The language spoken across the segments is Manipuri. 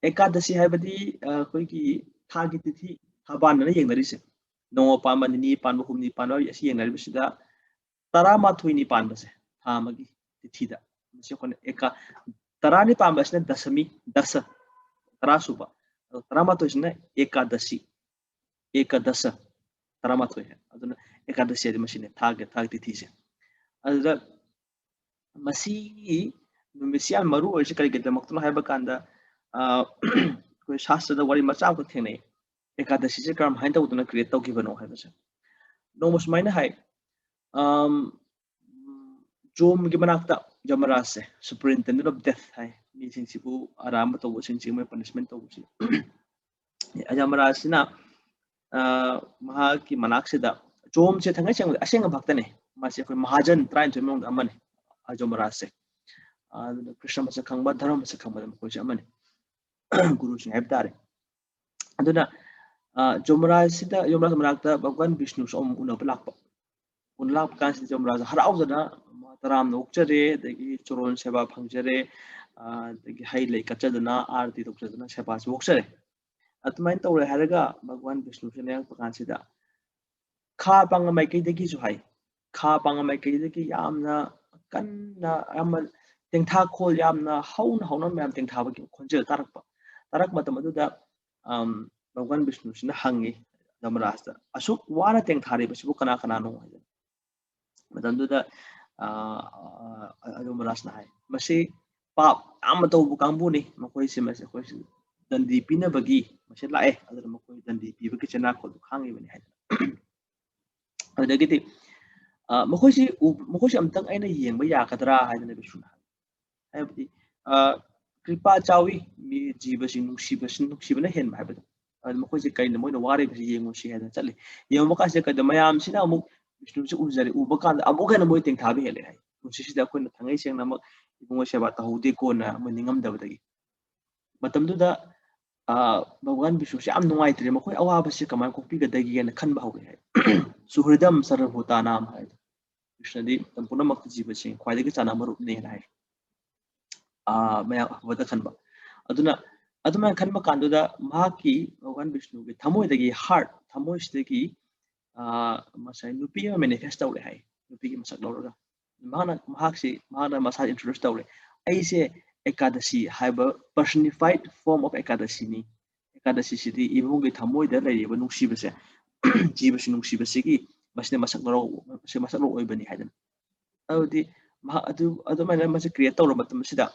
एकादशी हाइबदी अखोइगी थागी तिथि थाबानना येंगनरिसे नोंगो पानबा निनि पानबा हुमनि पानबा असि येंगनरिबसिदा तरामाथोइनि पानबसे थामगी तिथिदा मसे कोन एका तरानि पानबसने दशमी दश तरासुबा तरामाथोइसने एकादशी एकदश तरामाथोइ है अदुना एकादशी आदि मसिने थाग तिथिसे अदुदा मसी नुमिसियाल मरु ओइसे करिगदमक्तनो हाइबा कांदा कोई शास्त्र वारी मचा को थेने एकादशी से कर्म हाइन तौदना क्रिएट तौगिबनो हाइबसे नोमस माइना हाइ जोम की मनाक्ता जमराज से सुपरिटेंडेंट ऑफ डेथ हाइ मीसिंगसिबु आराम तौबसिंगसिंग में पनिशमेंट तौबसि अजमराज सिना महा की मनाक्सिदा जोम से थंगे चंग असेंग भक्तने मासे कोई महाजन ट्राइन तो मोंग अमने अजमराज से कृष्ण मसे खंगबा धर्म मसे खंगबा कोई से अमने गुरु सिंह हेबतारे अदुना जोमराज सिदा जोमराज मनाक्ता भगवान विष्णु सोम उनब लाक्पा उनलाप कांसि जोमराज हराउजना तराम नोक्चरे दगी चोरोन सेवा फंगजरे दगी हाई ले कचदना आरती तोक्चदना सेवा सोक्चरे अतमाइन तौरे हरगा भगवान विष्णु से नेक कांसिदा खा पांग माइकई दगी जो हाई खा पांग माइकई दगी यामना कन्ना यामन तेंथा खोल यामना हौना मैम तेंथा बगी खोंजे तारक मतमदुदा भगवान विष्णु सिना हंगी धर्मराज असुक वाना तेंथारे बसिबु कना कना नो है मतंदुदा धर्मराज हाय मसे पाप आम तौबु कांबुनी मकोइ से मसे कोइ दंदी पिनबगी मसे लाए अदर मकोइ दंदी पिबगी चना खोल खांगी बनि हाय अदगिति मकोइ अमतंग आइना येंबा याकदरा हायदना बिष्णु हायबदी कृपा चावी मी जीवसिंग नुक्सिबना हेन हायबदा मकोइ से कइन मोइना वारे बि येंगुसि हायदना चले येंबा कासे कद मयाम सिना अमुक विष्णु से उजरे उबा कांदा अमुक हेन मोइ तेंथाबि हेले हाय कुसिसिदा कोइना थंगै सेंगना मक इबुंगो सेवा तहौदे कोना मनिंगम दबदगी मतमदुदा भगवान विष्णु से नुआइत्रे मखोइ अवाब से कमाय कोपीगदगी गेन खनबा हौरे हाय सुहृदम सर्वभूतानाम हाय कृष्णदी पुनमक जीवसिंग ख्वाइदगी चाना मरुपने हाय मया वदा खनबा अदुना अदुमा खनबा कांदुदा महाकी भगवान विष्णु के थमोइदगी हार्ट थमोइसदगी मसाइ नुपी अमा मैनिफेस्ट तौरे हाय नुपी की मसक लौरगा महाना मसा इंट्रोड्यूस तौरे ऐसे एकादशी हाइबा पर्सनिफाइड फॉर्म ऑफ एकादशी नि एकादशी सिदी इबुंगे थमोइदा लैरिबा नुक्सिबसे जीवसि नुक्सिबसिगी मसने मसक लौर से मसक लो ओइबनी हायदन अदुदी अदु मैंने मसे क्रिएट तौर मतम सिदा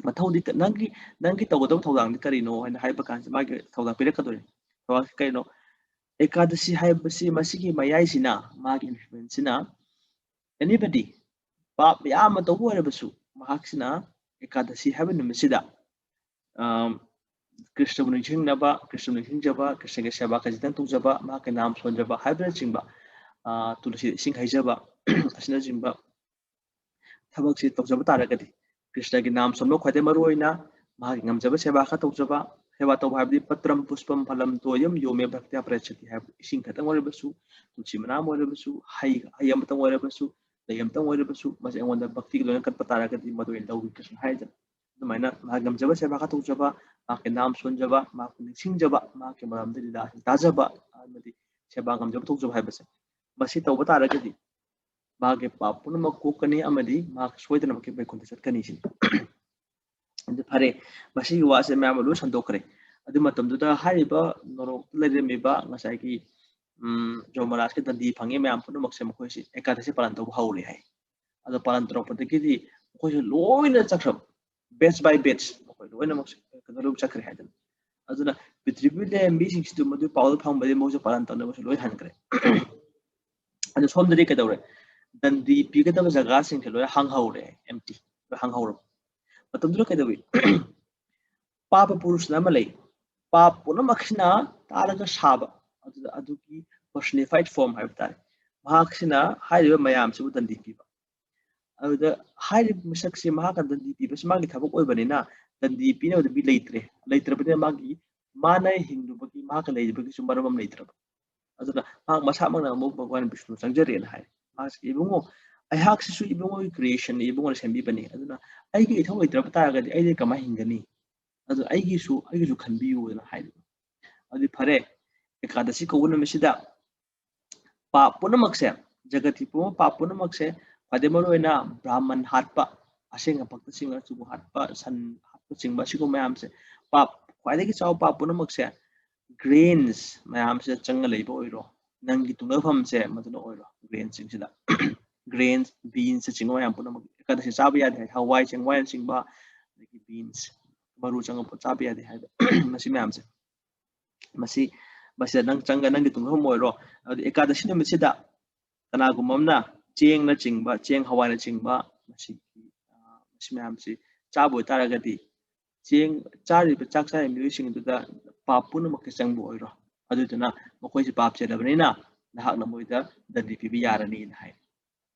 मथौदी नंगी तौगदब थौदांग करिनो हाइना हाइबा कांसे मागे थौदांग पिरकदोरे थौदांग करिनो एकादशी हाइबसी मसिगी मयाइसिना मागे इन्फ्लुएंसना एनीबडी पाप याम तौबु हरबसु महाक्सिना एकादशी हाइबा निमिसिदा कृष्ण निसिंगनबा कृष्ण निसिंगजबा कृष्ण के सेवा खजितन तुजबा माके नाम सोनजबा हाइबा चिंबा तुलसी सिंग हाइजबा असना चिंबा थबक से तौजबा तारगदी कृष्ण के नाम सोनो खदे मरुइना मागे ngमजबा सेवा ख तौजबा सेवा तौ हाइबदी पत्रम पुष्पम फलम तोयम योमे भक्त्या प्रयच्छति हाइब इसिंग खतंग वरबसु तुलसी मनाम वरबसु हाइयम तंग वरबसु लयम तंग वरबसु मसे अंगोंदा भक्ति लोन कत पतारगदी मदोइन लौबी कृष्ण हाइजन दुमाइना मागे ngमजबा सेवा ख तौजबा माके नाम सोनजबा माके निसिंगजबा माके मरमदि लीला ताजबा आमदी सेवा ngमजबा तौजबा हाइबसे मसे तौबा तारगदी मागे पाप पुनमक कोकनी अमदी माक सोइदन मके बैकुंठ चटकनी सिन अदु फरे मसी वासे मैम लु संदोखरे अदु मतमदुदा हारिबा नरो लेरेमिबा ngसाइकी जोमराज के दंदी फंगे मैम पुनमक से मखोइसी एकादशी पालन तौ हौरे हाय अदु पालन तरोपदगिदी मखोइ लोइना चक्रब बैच बाय बैच मखोइ लोइना मक कदरु चक्रे हायदन अदुना पृथ्वी ले मीसिंग सिदु मदु पावल फंबदे मोज पालन तने मस लोइ हनकरे अदु सोमदरी कदौरे दंदी पीगदब जगह सिंह लोइ हंगहौरे एम्प्टी हंगहौर मतमदुला कदवी पाप पुरुष नाम लई पाप पुनमखिना तारगा साब अदुकी पर्सनिफाइड फॉर्म हाइब तारे महाक्सिना हाइरिबा मयाम से दंदी पीबा अदुदा हाइरिब मिसक से महाका दंदी पीबा मागी थबक ओइबनिना दंदी पीनबद बि लेत्रबने मागी माना हिंदुबकी महाका लेबकी सुमरमम लेत्रब अदुना मा मसा मंगना मो भगवान विष्णु संजरेन हाय मास इबुंगो इबुंगो क्रिएशन इबुंगो सेंबी बनी अदुना आइगे इथौ लेत्रब तारगदी आइदे कमा हिंगनी ꯑꯗꯨ ꯑꯩꯒꯤꯁꯨ ꯈꯟꯕꯤꯌꯨꯗꯅ ꯍꯥꯏꯔꯤꯕ ꯑꯗꯨ ꯐꯔꯦ एकादशी कौन नमिसिदा पाप पुनमक्से जगति पुम पाप पुनमक्से ख्वादे मरुना ब्राह्मण हाटपा असेंग भक्त सिंह चुबु हाटपा सन हाटपा सिंह सिगो मयाम से पाप ख्वादे की चाव पाप पुनमक्से ग्रेन्स मयाम से चंग लेबो ओइरो नंगी तुंगफम से मदन ओइरो ग्रेन सिंह सिदा ग्रेन्स बीन्स सिंह मयाम पुनमक एकादशी चाब यादे हवाई सिंह वायन सिंह बा बीन्स मरु चंग चाब यादे है मसी मयाम से मसी मसी नंग चंग नंगी तुंगफम ओइरो एकादशी नमिसिदा कनागुमना चेंग न चिंगबा चेंग हवाई न चिंगबा मसी मैम से चाबो तारगदी चेंग चारी चाक चाय म्यूसिंग दुदा पाप पुनमक चंगबो ओइरो अदुदना मखोय से पाप चेदबनिना नहाक न मोइदा दंडी पिबि यारनी न हाय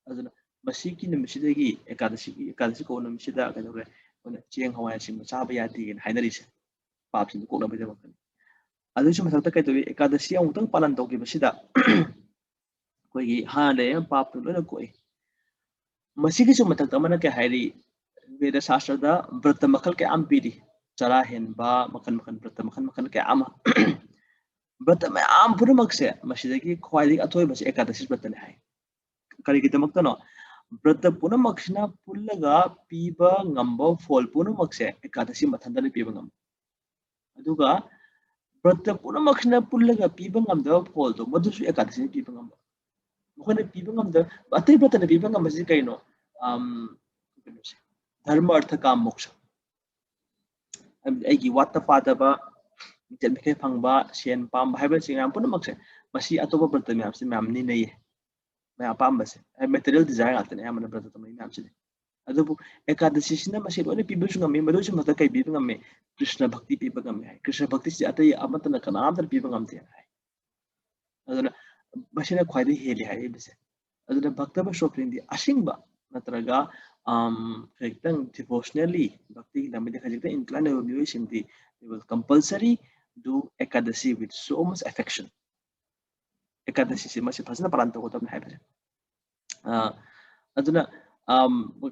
अदुना मसी की नमिसिदगी एकादशी को नमिसिदा कदोरे ओना चेंग हवाई सिंग चाबा यादी न हायनरिसे पाप सिंग कोकना बजमकन अदुसु मथकता कदोरे एकादशी अमुतंग पालन तौगी बसिदा कोई हाँ ले पाप लोना कोई मसीगी सु मथक तमना के हायरी वेद शास्त्र दा व्रत मखल के आम पीरी चरा हेनबा मखन मखन व्रत मखन मखन के आम व्रत में आम पुरमक से मसीदगी ख्वाइदी अथोय बस एकादशी व्रत ने हाय करी की तमक तनो व्रत पुनमक सिना पुल्लगा पीबा ngamba फॉल पुनमक से एकादशी मथंदने पीबा ngam अदुगा व्रत पुनमक सिना पुल्लगा पीबा ngamda फॉल तो मधुसु एकादशी पीबा ngam मखने पीबा ngamda अतै व्रत ने पीबा ngam से कइनो धर्म अर्थ काम मोक्ष ऐगी वाता पादबा मिचल मिखे फंगबा सेन पाम हाइबा सिंगाम पुनमक से मसी अतोबा व्रत म्याम से म्याम नि नई मैं पाम बसे मटेरियल डिजायर आतने यामन व्रत तमनि म्याम से अदुबु एकादशी सिना मसी लोने पीबसु ngam मदुसु मत कई पीबा ngam कृष्ण भक्ति पीबा ngam है कृष्ण भक्ति से अतै अमतन कनाम तर पीबा ngam ते है अदुना मसीना ख्वाइदे हेले है बसे अदुना भक्तबा शोपिंग असिंगबा नत्रगा खैतंग डिवोशनली भक्ति नमिदे खजिते इंक्लाइन रिव्यू सिंती they will compulsory do ekadashi with so much affection ekadashi se masi phasna paranto ko tamna haibase aduna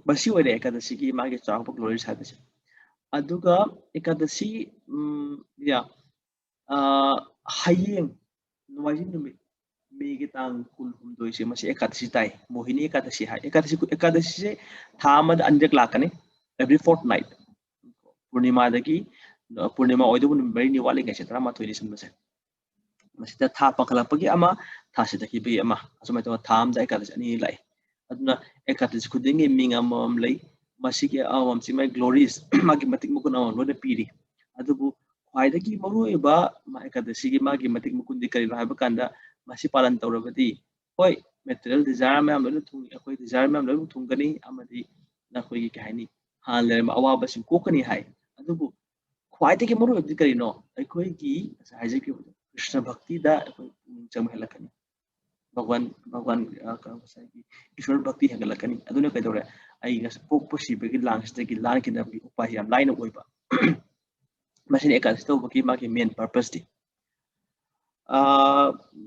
basi oire ekadashi ki magi chawpa glory haibase aduga ekadashi ya hayeng nuwajin numi मेगे तांग कुल हुमदोय से मसे एकादशी ताई मोहिनी एकादशी है एकादशी से थामद अंजक लाकने एवरी फोर्टनाइट पूर्णिमा दगी पूर्णिमा ओइदबु बरि निवाले गसे तरा मा थोइनि सनबसे मसिदा था पखलापगी अमा था सिदकी बे अमा असुमै तो थाम दा एकादशी अनि लाई अदुना एकादशी खुदिंगे मिंग अमम लै मसिगे अमम सिमै ग्लोरीज मागी मतिक मुकुन अमम लोने पीरी अदुबु ख्वाइदगी मरुएबा मा एकादशी गी मागी मतिक मुकुन दि करि हाइबा कांदा मसी पालन तौरबदी होय मेटेरियल डिजायर मैम लोने थुंग अखोय डिजायर मैम लोने थुंगनी अमदी नखोय की हाइनी हां ले अवाबसिं कोकनी हाय अदुबु ख्वाइदगी मरुएबदी करिनो अखोय की हाइजे की कृष्ण भक्ति दा चम हेलकनी भगवान ईश्वर भक्ति हेगलकनी अदुने कइदोरे आई गस पोकपसी बेगी लांगस्ते लान की नबी उपाय याम लाइन ओइबा मसिन एकादशी तो बकी माकी मेन पर्पस दी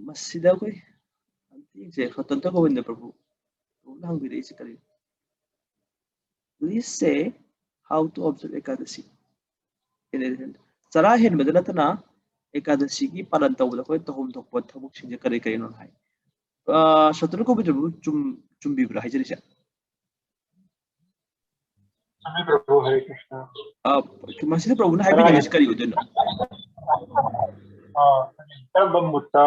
मसिदा कोई अंतिम से स्वतंत्र गोविंद प्रभु उलांग बिदे से करी please say how to observe ekadashi in addition चरा हेन मदनतना एकादशी की पालन तौबदा कोई तहोम थोप थबुक सिंजे करे करे नो हाय स्वतंत्र गोविंद प्रभु चुम्बीब्रा हाइजरिसे सभी प्रभु हरे कृष्ण मसिदा प्रभु ना हाइबि निस करी उदन करम मुत्ता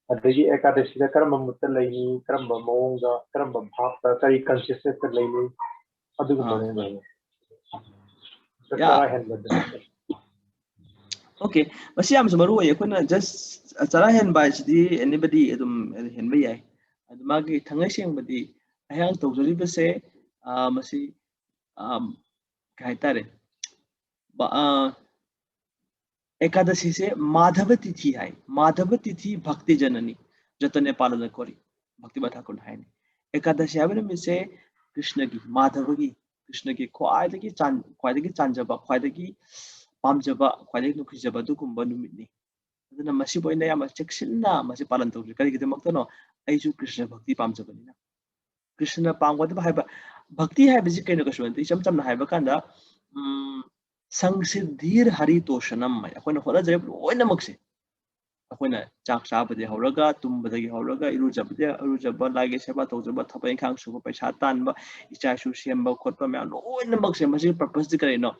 अदगी एकादशी दा करम मुत्ता लई करम मोंगा करम भाप करी कंसिस्टेंट लई अदुग बने या ओके मसी याम समरो ये कोना जस्ट चरा हेन बाय सिदी एनीबडी एदुम हेन बे याय अदमागी थंगै सेंबदी अयांग तौजरी बसे मसी कहतारे एकादशी से माधव तिथि है माधव तिथि भक्ति जननी जतने पालन कोरी भक्ति बता को है एकादशी है में से कृष्ण की माधव की कृष्ण की ख्वाइदगी चांजबा ख्वाइदगी पामजबा ख्वाइदगी नुखिजबा दुकुंबा नुमितनी अदुना मसी बोइना याम चेक्सिनना मसी पालन तौजरी करिगिदमक्तनो आइजु कृष्ण भक्ति पामजबनिना कृष्ण पांगवद हाइबा भक्ति है बिजि कइनो कसुनति चमचमना हाइबा कांदा संसिद्धीर हरितोषणम अखोन होरजरे लोइनमक्से अखोन चाक चाबदे हौरगा तुम्बदगी हौरगा इरुजब लागे सेवा तौजब थबा इंखांग सुब पैसा तानबा इचासु सेमबा खोटबा म्याम लोइनमक्से मसी पर्पस दि करेनो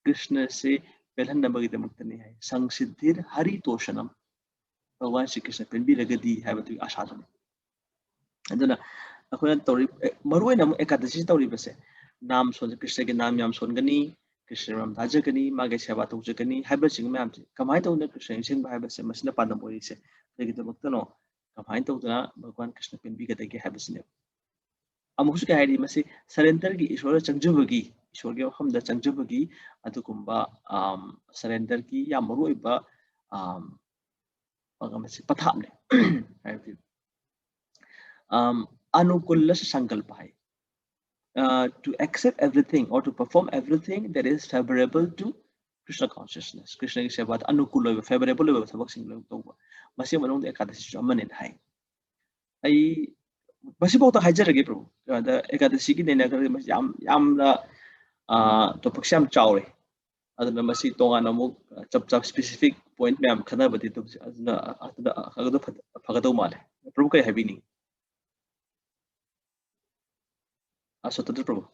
कृष्ण से पेलहनबगी दमक्तनी है संसिद्धीर हरितोषणम भगवान श्री कृष्ण पेनबीरगदी हाबदु आशादनी अदुना अखोन तौरी मरुइना एकादशी तौरीबसे नाम सोन कृष्ण के नाम याम सोनगनी कृष्ण नाम धाजगनी मागे सेवा तौजगनी हाबसिंग मैम कमाय तौना कृष्ण सिंग हाबसे मसना पादम ओरिसे कगिदमक्तनो कमाय तौदना भगवान कृष्ण पेनबीगदगी हाबसने अमुकसु के हाइडी मसे सरेंडर की ईश्वर चंगजुबगी ईश्वर के हमदा चंगजुबगी अदुकुंबा सरेंडर की या मरुइबा मसे पथामने हाइबि अनुकूल संकल्प है to accept everything or to perform everything that is favorable to Krishna consciousness. Krishna is about anukul favorable over the boxing over. Masi along the Ekadashi Shaman in high. I Masibota Hajaragi Pro, the Ekadashi in the Yam to Paksham Chowry. Other than Masi Tonganamo, chap specific point, ma'am, Kanabati to the Pagadomale. Proka having. Asota Pro.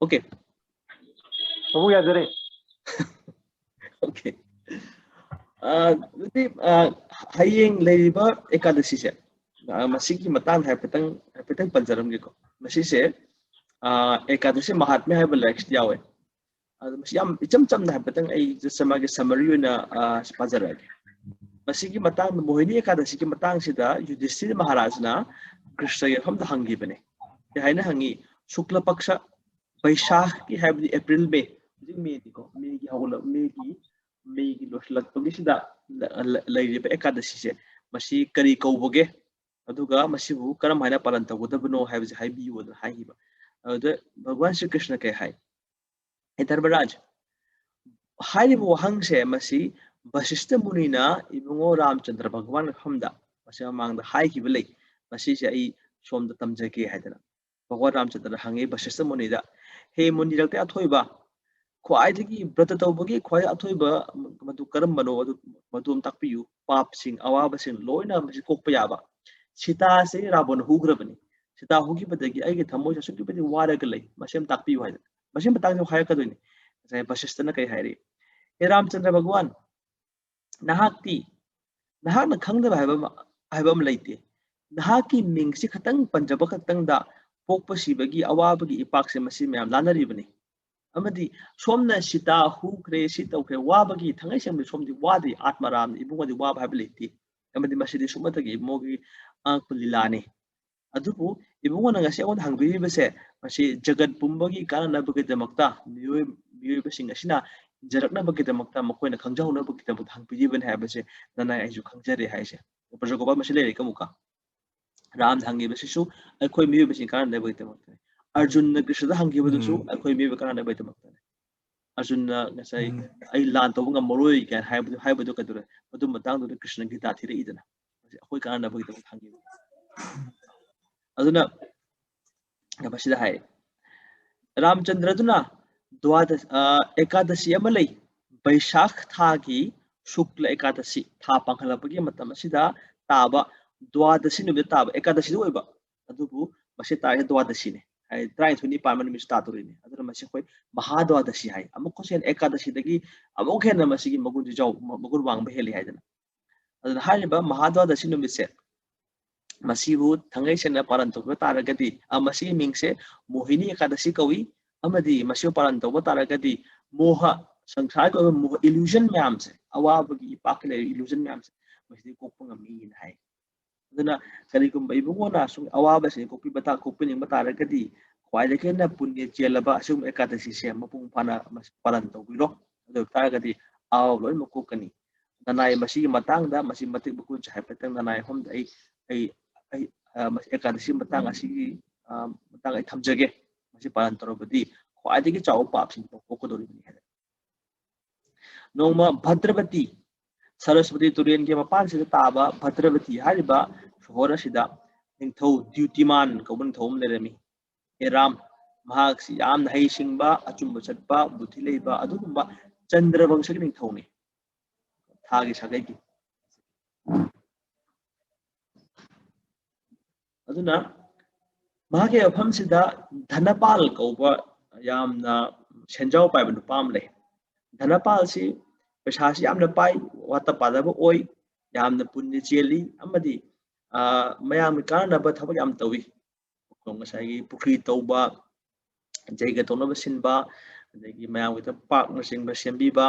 Okay. Kamu ya jare. Okay. Haying labor ekadashi se. Masiki matang hapetang panjaram giko. Masi se ekadashi mahatme hai bal next yawe. Yam icham na hapetang ay samagi summary na panjarag. Masiki matang mohini ekadashi ki matang sida Yudhishthira Maharaj na Krishna yam da hangi bane. Yahay na hangi Shukla Paksha Vaishakh ki have the April May. May ki hawla May ki loslat pagi sida lay pa ekadashi se masi kari kauboge aduga masibu karam haina palan tawudabno have the high bi wad high hiba the Bhagwan Shri Krishna ke hai Dharmaraj hai bo hang se masi Vasishtha Muni na ibungo Ramchandra Bhagwan hamda masi amang the high hibalay masi se ai som the tamjake haidana Bhagwan Ramchandra hangi Vasishtha Muni da he muni rakte athoiba Quaidagi Bratatobagi, quite Atoiba, Madu Karamano, Madum Tapiu, Papsing, Awabasing, Loina, Mishikopayaba. Sita say Rabon Hugravani. Sita Hugi Patagi, I get Hamoja should be water galley, Masham Tapiu. Masham Patang of Hayakaduni, as I Bashistana Kai Hiram Chandra Bhagwan Nahaki Nahak the Kanga Habam Lady Nahaki Ming Sikatang Panjabakatang da Pokpashibagi, Awabagi, Ipaxi Masimam, Lana Ribani. Amadi somna sita hu kre sita ke wabagi thangai sem somdi wadi atmaram ibungadi wab hability amadi masidi sumatagi mogi angpulilani adupu ibungona ngasi on hangbi bese masi jagat pumbagi kana bagitamakta miyoy basing asina jarakna bagitamakta makoina khangjawna bagitamakta hangbi ben habese nana aiju khangjare haise upajogoba masile kamuka ram hangi besisu akoi miyoy basing kana bagitamakta Arjun Krishna hangi badusu akoi mi bakana baita makta Arjun ngasai ai lan to nga moroi kan haibadu kadure badu matang do Krishna gita thire idana akoi kana baita hangi aduna ngabasida hai Ramchandra duna dwada ekadashi amalai Vaishakh tha gi Shukla ekadashi tha panghalapagi matam asida taba dwadashi nu taba ekadashi do iba adubu masita dwadashi ne I try to nip Parman Mistatori, other Mashikoi, Mahadwa the Shihai, Amokosan Ekadashi dagi, Amokan Masiki Magun Joe, Magun Wang Beheli Haden. As the Haliba, Mahadwa the Sinumi said Masibu, Tangation Paranto, Taragati, Amasi Mingse, Mohini Kadashikawi, Amadi, Masio Paranto, Taragati, Moha, Sankago, illusion mams, Awabagi, Pakle, illusion mams, which they cook a mean high. Dana Kalikum Ibuna, so Awabas and Kopi Bata Kopin Bataragadi, quite again a Punya Jelaba, assume a Katasi, Mapung Pana Paranto, the Taragadi, our Mokokani. Then I Masi Matanga, Masimatic Bukuch, Hapetan, and I home a Ekadasi Matangasi Matanga Tamjage, Masi Parantorobadi, quite a chow pops in Pokodo. No more Bhadrabati. Saraswati Turian gave a pan to the Taba, Bhadravati, Hariba, Shora Shida, निंथौ ड्यूटीमान कौब निंथौ लेरमी एराम महाक्सी याम हई सिंबा अचुंब चटपा बुद्धि लेबा अदुगुंबा चंद्रवंश की निंथौनी थागी सागै की अदुना महाके अफमसिदा धनपाल कौबा यामना सेंजाव पाइब नुपाम ले धनपाल सी पैसासी यामना पाइ वाता पादब ओइ यामना पुण्य चेली अमदी मयाम कानब थबक याम तवी ngसाई पुखरी तौबा जैगा तौनब सिनबा अदगी मयाम गिता पाक नसिंबा सेंबीबा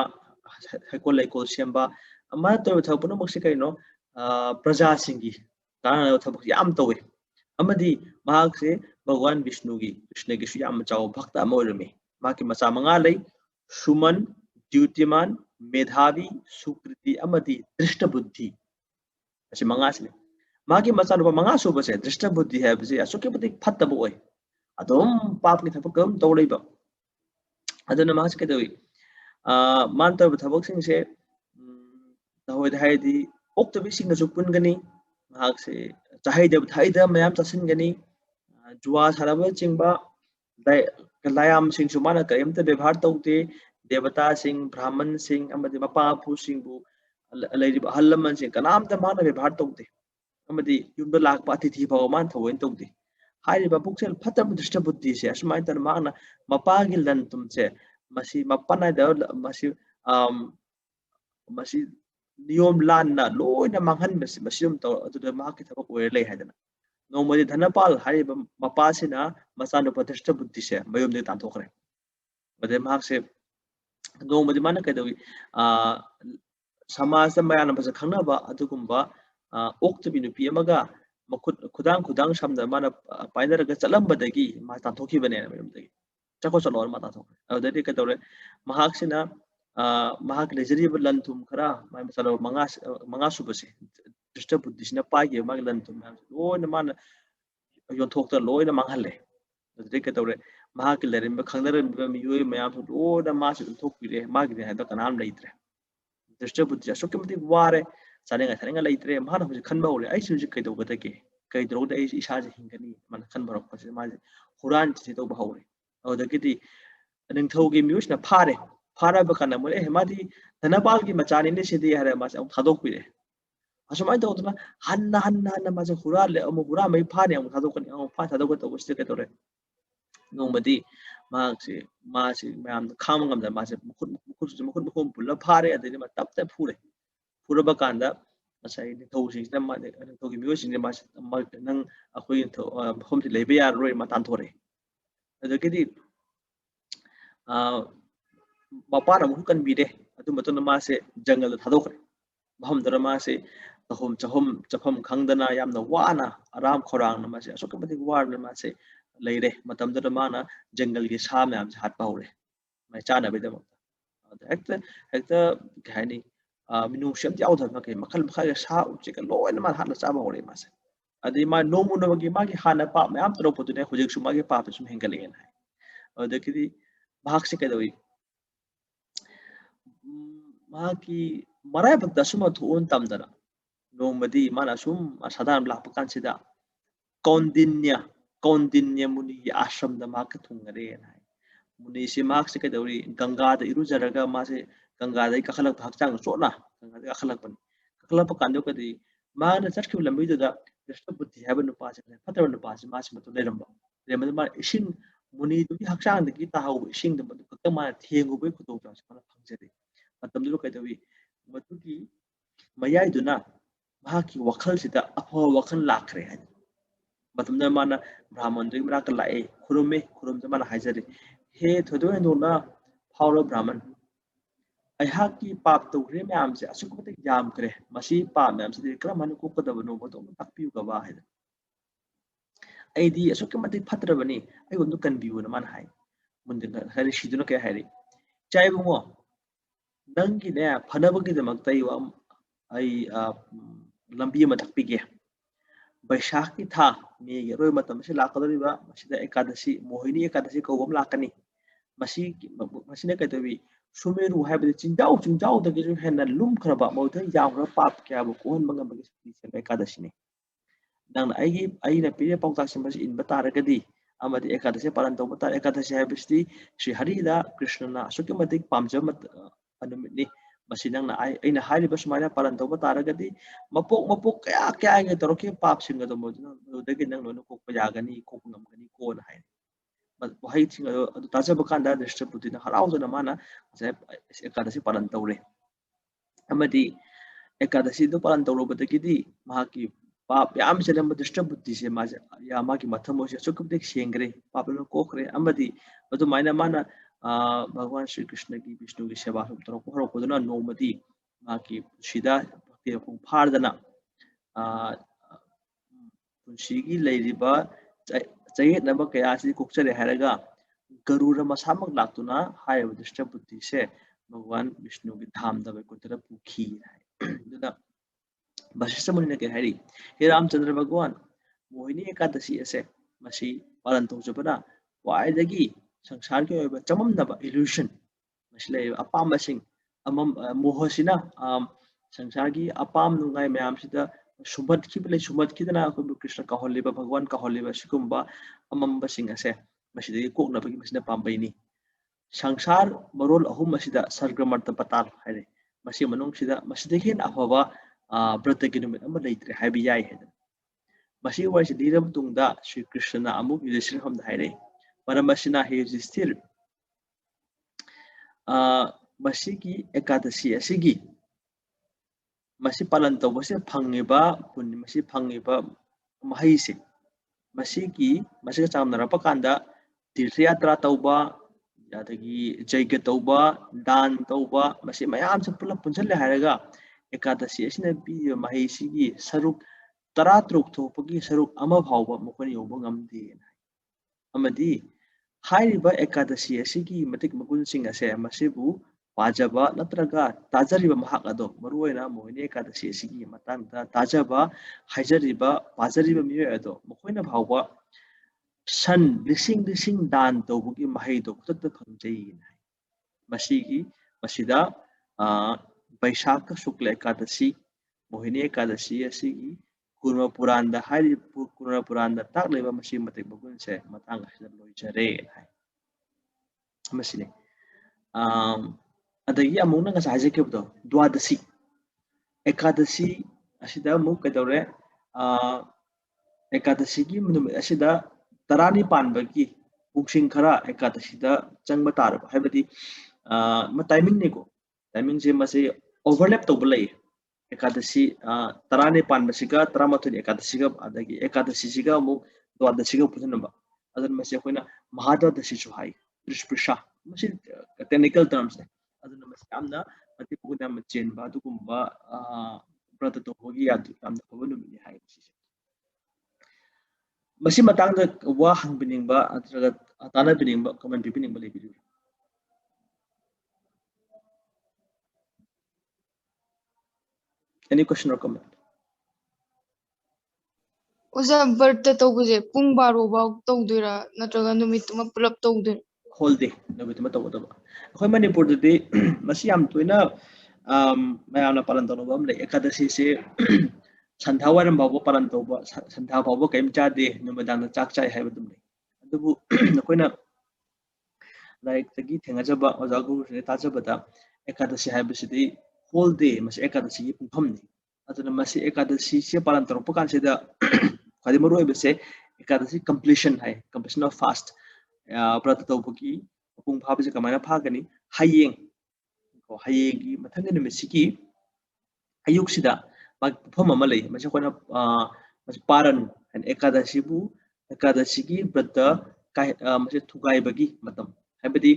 हैकोल लेकोल सेंबा अमा तो थबुन मक्सी कइनो प्रजा सिंगी काना थबक याम तवे अमदी महाक से भगवान विष्णु की कृष्ण की याम चाव भक्त अमोरमी माकी मचा मंगा लई सुमन द्युतिमान मेधावी सुकृति अमदी दृष्ट बुद्धि असे मंगा से माकी मचा नुपा मंगा सुबसे दृष्ट बुद्धि है बसे असुके पति फत्तब ओय अदम पाप की थबक कम तौलेबा अदना मास के दवी मान तब थबक सिंग से तहोय हायदी ओक्तबी सिंग जो पुनगनी महाक से चाहेदब थाइदा मयाम तसिनगनी जुआ सारब चिंबा लायाम सिंह सुमाना कयमत व्यवहार तौते देवता सिंह ब्राह्मण सिंह अमदि मपापु सिंहबु लैरिब हल्लमन सिंह कनामत माना व्यवहार तौते अमदि युमद लाकपा अतिथि भगवान थवइन तौते हारिबा पुक्सेल फतब दृष्ट बुद्धि से असमाय तन माना मपागी लन तुमसे मसी मपना द मसी मसी नियम लाना लोइना मांगहन मसी मसियम तौ अदुदा माकी थबक ओय ले हायदना नोमदि धनपाल हारिबा मपासिना मचानु प्रतिष्ठ बुद्धि से मयुम दे तांथोखरे बदे माक से नोमदि माना कदवी समाज मयान बस खंगनबा अदुगुंबा ओक्तबी नुपी अमगा मखुद खुदांग खुदांग समदा माना पाइनरगा चलंबदगी मा तांथोखिबने मयुमदगी चको चलो मा तांथोखरे अददि कदवरे महाक्सिना महाक लेजरीब लंथुम खरा माय मसलो मंगा सुबसे दृष्ट बुद्धिसिना पागे माग लंथुम लोइन मान योंथोक्ता लोइन मांगहले अददि कदवरे महाक लेरिम खंगनरम मियोय मयाम लोइन मास थोकपिरे मागिने हादा कनाम लेइत्रे दृष्ट बुद्धि असुकमति वारे चानेगा थानेगा लेइत्रे माना हुजि खनबा होले आई सुजि कैदौगदगे कैदौगद आई इसा जे हिंगनी मान खनबरक पसे माजे हुरान से तो बहौरे अदगिदि निंथौगी म्यूसना फारे फारा बकना मोले हेमादी धनपाल की मचानी ने सिदि हरे मासे थादोक पिरे असुमाय तौदना हन्ना हन्ना हन्ना मासे हुरा ले अमु हुरा मै फाने अमु थादोकनी अमु फा थादोक तौबस्ते केतोरे नोमदी मासे मासे मयाम खाम ngam मासे मुखुद पुल्ला फारे अदि मा तप तप फुरे फुरबा कांदा असai निंथौसिंगना मा निंथौगी म्यूसिंगने मासे नंग अखोय होमति लेबे यार रोय मा तांथोरे अदगिदि मपान अमु कनबीरे अदु मतन मासे जंगल थादोखरे महमदर मासे तहोम चहोम चफम खंगदना यामना वाना आराम खोरांग मासे असुकमति वार मासे लेरे मतमदर माना जंगल के सा मयाम से हाथ पाउरे मै चाना बेदम हेक्ट हेक्ट गायनी मिनुशम याउदर मके मखल मखल सा उचे का लोइन मा हाथ चाबा होरे मासे अदि मा नोमुनबगी मागी हाना पाप मयाम तरोपदुने हुजिक सुमागी पाप सुम हेंगलेन है अदकिदि भाग से कदवी माकी मराय भक्त सुम थोन तमदना नोमदी माना सुम साधारण लाप कांसिदा कौंडिन्य मुनि आश्रम द माक थुंगरे है मुनि से माक से कदौरी गंगा द इरुजरगा मासे गंगा द कखलक भागचांग सोना गंगा द कखलक बन कखलप कांदो कदी माना चटखिब लंबिदुदा दृष्ट बुद्धि हैब नुपा से फतर नुपा से मासे मतो लेरंबा लेमद मा इसिंग मुनि दुगी हक्चांग दगी ताहाउ इसिंग द मदु कत मा थेंगुबे खुतो जास मा फंगजेदे मतमदु कदवी मदुगी मयाइदुना महाकी वखल सिदा अफो वखल लाखरे है मतमदा माना ब्राह्मण दुगी मराक लाए खुरुमे खुरुम माना हाइजरे हे थदो हेंदोना फावरो ब्राह्मण अहाकी पाप तौरे मैम से असुकमते याम करे मसी पाप मैम से क्रम हन कोकदबनो बतो तकपिउ गवा है ऐदी असुकमते फत्रबनी आई वंदु कनबिउ न मान हाय मुंदिन हरि सिदुनो के हायरे चाइबुंगो नंगी ने फनबगी दमक्तै वा आई लंबी अमा तकपिगे बैशाख की था मेगे रोय मतम से लाकदरिबा मसिदा एकादशी मोहिनी एकादशी कौबम लाकनी मसिने कतबी सुमेरु हाइबदि चिंजाउ दगे हेन लुम खरबा मौथ याम खर पाप क्या बो कोहन मंगम बगे एकादशी ने nang aina pire pautak simbas in bataragadi amadi ekadasi palan tau batar ekadasi habisdi Sri Hari da Krishna na asuki matik pamjamat anumit ni masinang na aina hari basmana palan tau bataragadi mapok kaya kaya ngi toroki pap singa do modna dagi nang no ko pajagani ko ngamgani ko na hai wahai singa adu taja bakanda dishta putina harau na mana ekadasi palan tau re amadi ekadasi do palan tau ro badagidi mahaki पाप याम से लंब दुष्ट बुद्धि से मा या मा की मथम से सुख देख सेंगरे पाप लो कोखरे अमदी अदु मायना माना भगवान श्री कृष्ण की विष्णु की सेवा हम तरो को हरो कोदना नोमदी मा की सिदा भक्ति को फारदना पुंसीगी लेरिबा चयेत नब कया से कोक्चरे हरगा गरुड़ मसामक लातुना हाय दुष्ट बुद्धि से भगवान विष्णु की धाम दबे को तरफ पुखी है Vasishtha Muni ke hari he Ramchandra Bhagwan Mohini Ekadasi ase masi palan tawjabana waidagi sangsar ke oiba chamamnaba illusion masle apam basing amam mohasina sangsar ki apam nungai mayam sida sumat khidana ko Krishna kaholiba Bhagwan kaholiba sikumba amam basing ase masida kokna bagi masina pambaini sangsar marol ahum masida sargramarta patal haire masi manung sida masida hin afaba Brata ki numit amma leitre haibi yai hai masi wise diram tungda Sri Krishna amuk yudhishthira hom haire paramasina he yudhishthir masi ki ekadasi asigi masi palan taw masi phangiba pun masi phangiba mahai se masi ka chamnarapa kanda tirthayatra tawba yadagi jaiga tawba dan tawba masi mayam se pulap punchalle hairaga ekadasi asina bi mahai sigi saruk taratruk thopagi saruk ama phawba mukoni yoba ngamde amadi hairiba ekadasi asigi matik magun sing ase masibu pajaba natraga tajariba mahak ado maruina mohini ekadasi asigi matangda tajaba haijariba pajariba miyo ado mukoina phawba san lising dan tawbugi mahai do kutata phangjai masigi masida Vaishakha Shukla Ekadasi Mohini Ekadasi asigi Kurma Puranda hari Kurma Puranda tak leba masi matik bagun se matang asida loijare hai masine adagi amuna nga saje ke bdo dwadasi ekadasi asida mu kadore ekadasi gi munum asida tarani panbagi puksing khara ekadasi da changba tar haibadi ma timing ne ko timing je mase overlap to bulai ekadasi tarane pan basiga taramathun ekadasiga adagi ekadasiga mu dwadasiga puthanaba adan mase koina mahadadasi chu hai drishprisha mase technical terms ne aduna mase amna ati puguna machen ba du kumba brata to hogi adu amna pabunu ni hai masi matang da wa hang bining ba atraga atana bining ba comment bining ba lebi Any question or comment? Oza birthday tawbuje pung baro baw tawdira natraga numit ma pulap tawdir whole day numit ma tawdaba akhoi manipur de masi am toina mayamna palan tawba am le ekadasi se sandhawaram babu palan tawba sandha babu kaim cha de numadang chak chai hai badum le adubu akoina like tagi thengajaba ojagu ne tajabada ekadasi hai bisidi whole day masi ekadasi pungpham ni aduna masi ekadasi se palan tawpa kan se da khadi maru bese ekadasi completion hai completion of fast brata tawbuki pung phabise kamana phagani hayeng ko hayengi mathang ni mesiki ayuk sida mag phom amalai masi khona masi paran and ekadasi bu ekadasi gi brata kai masi thugai bagi matam habadi